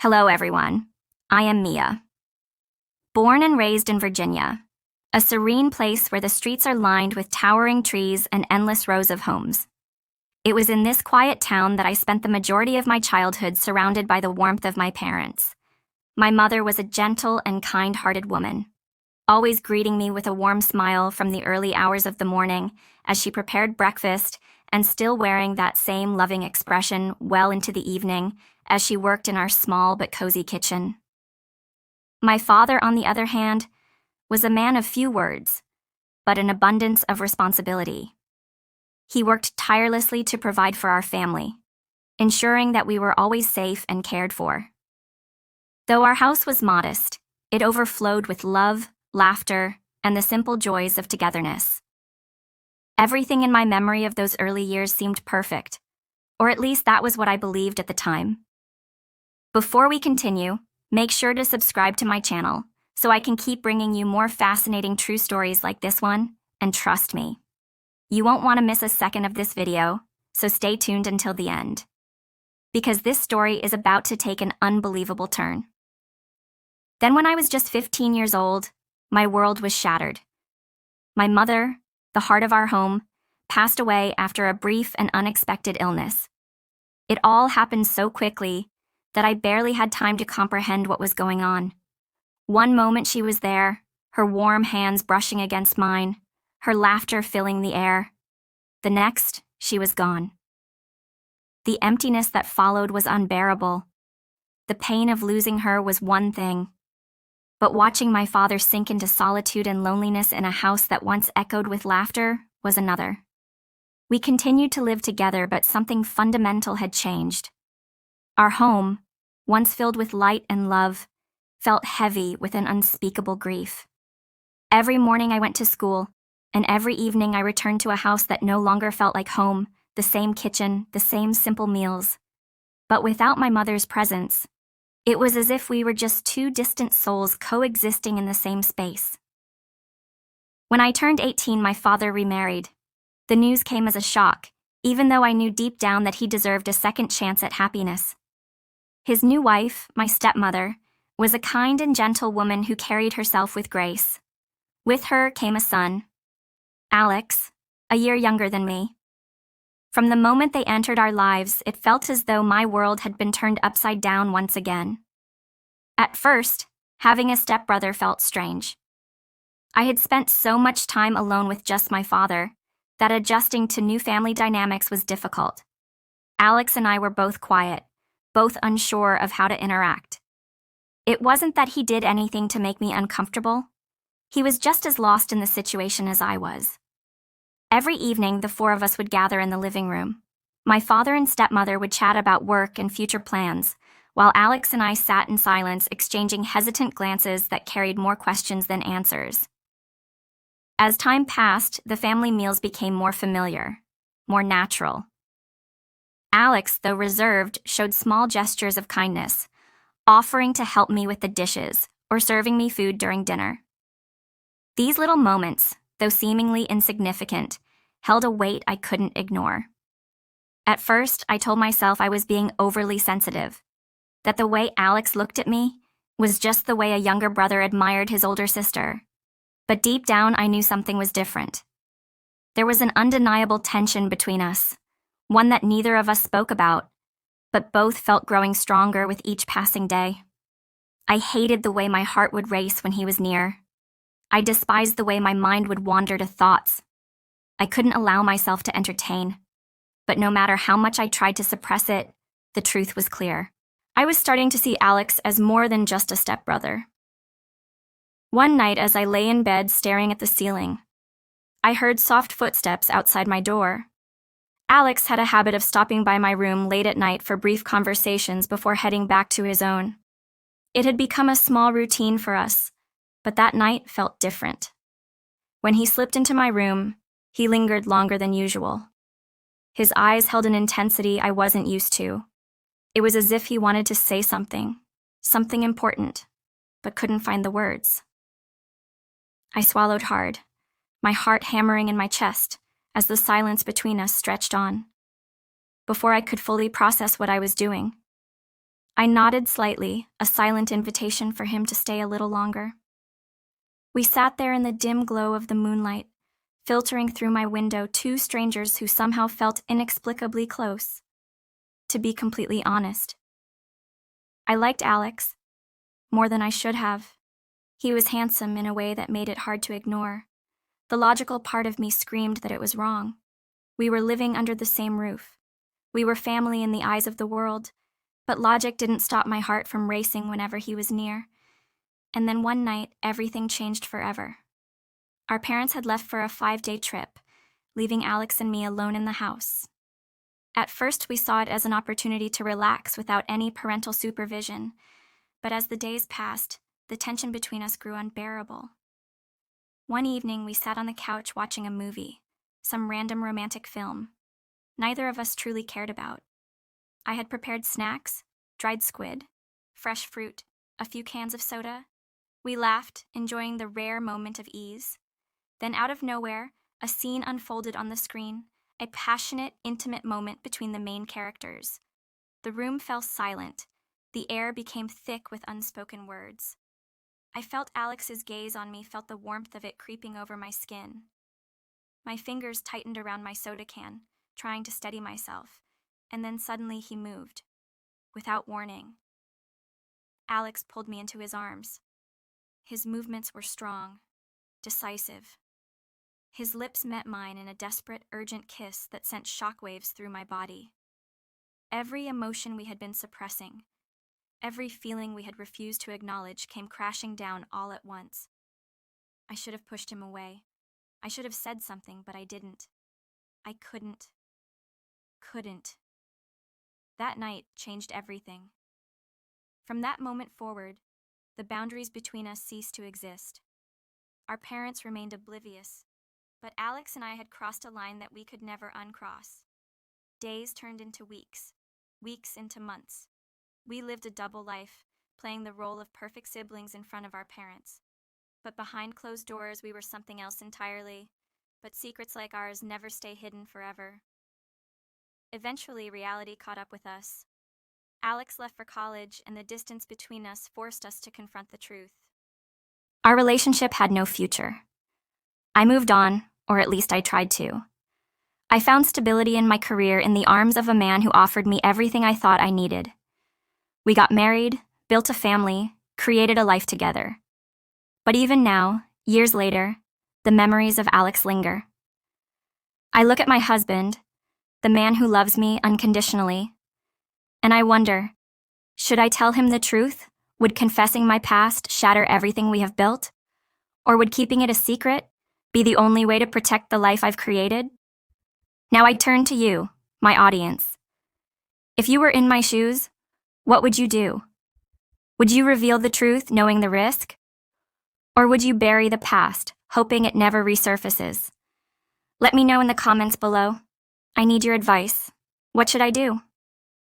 Hello, everyone. I am Mia. Born and raised in Virginia, a serene place where the streets are lined with towering trees and endless rows of homes. It was in this quiet town that I spent the majority of my childhood surrounded by the warmth of my parents. My mother was a gentle and kind-hearted woman, always greeting me with a warm smile from the early hours of the morning as she prepared breakfast and still wearing that same loving expression well into the evening as she worked in our small but cozy kitchen. My father, on the other hand, was a man of few words, but an abundance of responsibility. He worked tirelessly to provide for our family, ensuring that we were always safe and cared for. Though our house was modest, it overflowed with love, laughter, and the simple joys of togetherness. Everything in my memory of those early years seemed perfect, or at least that was what I believed at the time. Before we continue, make sure to subscribe to my channel so I can keep bringing you more fascinating true stories like this one, and trust me, you won't want to miss a second of this video, so stay tuned until the end. Because this story is about to take an unbelievable turn. Then when I was just 15 years old, my world was shattered. My mother, the heart of our home, passed away after a brief and unexpected illness. It all happened so quickly that I barely had time to comprehend what was going on. One moment she was there, her warm hands brushing against mine, her laughter filling the air. The next, she was gone. The emptiness that followed was unbearable. The pain of losing her was one thing, but watching my father sink into solitude and loneliness in a house that once echoed with laughter was another. We continued to live together, but something fundamental had changed. Our home, once filled with light and love, felt heavy with an unspeakable grief. Every morning I went to school, and every evening I returned to a house that no longer felt like home, the same kitchen, the same simple meals. But without my mother's presence, it was as if we were just two distant souls coexisting in the same space. When I turned 18, my father remarried. The news came as a shock, even though I knew deep down that he deserved a second chance at happiness. His new wife, my stepmother, was a kind and gentle woman who carried herself with grace. With her came a son, Alex, a year younger than me. From the moment they entered our lives, it felt as though my world had been turned upside down once again. At first, having a stepbrother felt strange. I had spent so much time alone with just my father that adjusting to new family dynamics was difficult. Alex and I were both quiet, both unsure of how to interact. It wasn't that he did anything to make me uncomfortable. He was just as lost in the situation as I was. Every evening, the four of us would gather in the living room. My father and stepmother would chat about work and future plans, while Alex and I sat in silence, exchanging hesitant glances that carried more questions than answers. As time passed, the family meals became more familiar, more natural. Alex, though reserved, showed small gestures of kindness, offering to help me with the dishes or serving me food during dinner. These little moments, though seemingly insignificant, held a weight I couldn't ignore. At first, I told myself I was being overly sensitive, that the way Alex looked at me was just the way a younger brother admired his older sister. But deep down, I knew something was different. There was an undeniable tension between us, one that neither of us spoke about, but both felt growing stronger with each passing day. I hated the way my heart would race when he was near. I despised the way my mind would wander to thoughts I couldn't allow myself to entertain. But no matter how much I tried to suppress it, the truth was clear. I was starting to see Alex as more than just a stepbrother. One night, as I lay in bed staring at the ceiling, I heard soft footsteps outside my door. Alex had a habit of stopping by my room late at night for brief conversations before heading back to his own. It had become a small routine for us, but that night felt different. When he slipped into my room, he lingered longer than usual. His eyes held an intensity I wasn't used to. It was as if he wanted to say something important, but couldn't find the words. I swallowed hard, my heart hammering in my chest as the silence between us stretched on. Before I could fully process what I was doing, I nodded slightly, a silent invitation for him to stay a little longer. We sat there in the dim glow of the moonlight, filtering through my window, two strangers who somehow felt inexplicably close. To be completely honest, I liked Alex more than I should have. He was handsome in a way that made it hard to ignore. The logical part of me screamed that it was wrong. We were living under the same roof. We were family in the eyes of the world, but logic didn't stop my heart from racing whenever he was near. And then one night, everything changed forever. Our parents had left for a 5-day trip, leaving Alex and me alone in the house. At first, we saw it as an opportunity to relax without any parental supervision, but as the days passed, the tension between us grew unbearable. One evening, we sat on the couch watching a movie, some random romantic film. Neither of us truly cared about. I had prepared snacks, dried squid, fresh fruit, a few cans of soda. We laughed, enjoying the rare moment of ease. Then out of nowhere, a scene unfolded on the screen, a passionate, intimate moment between the main characters. The room fell silent. The air became thick with unspoken words. I felt Alex's gaze on me, felt the warmth of it creeping over my skin. My fingers tightened around my soda can, trying to steady myself, and then suddenly he moved. Without warning, Alex pulled me into his arms. His movements were strong, decisive. His lips met mine in a desperate, urgent kiss that sent shockwaves through my body. Every emotion we had been suppressing, every feeling we had refused to acknowledge came crashing down all at once. I should have pushed him away. I should have said something, but I didn't. I couldn't. That night changed everything. From that moment forward, the boundaries between us ceased to exist. Our parents remained oblivious, but Alex and I had crossed a line that we could never uncross. Days turned into weeks, weeks into months. We lived a double life, playing the role of perfect siblings in front of our parents. But behind closed doors, we were something else entirely. But secrets like ours never stay hidden forever. Eventually, reality caught up with us. Alex left for college, and the distance between us forced us to confront the truth. Our relationship had no future. I moved on, or at least I tried to. I found stability in my career in the arms of a man who offered me everything I thought I needed. We got married, built a family, created a life together. But even now, years later, the memories of Alex linger. I look at my husband, the man who loves me unconditionally, and I wonder, should I tell him the truth? Would confessing my past shatter everything we have built? Or would keeping it a secret be the only way to protect the life I've created? Now I turn to you, my audience. If you were in my shoes, what would you do? Would you reveal the truth knowing the risk? Or would you bury the past, hoping it never resurfaces? Let me know in the comments below. I need your advice. What should I do?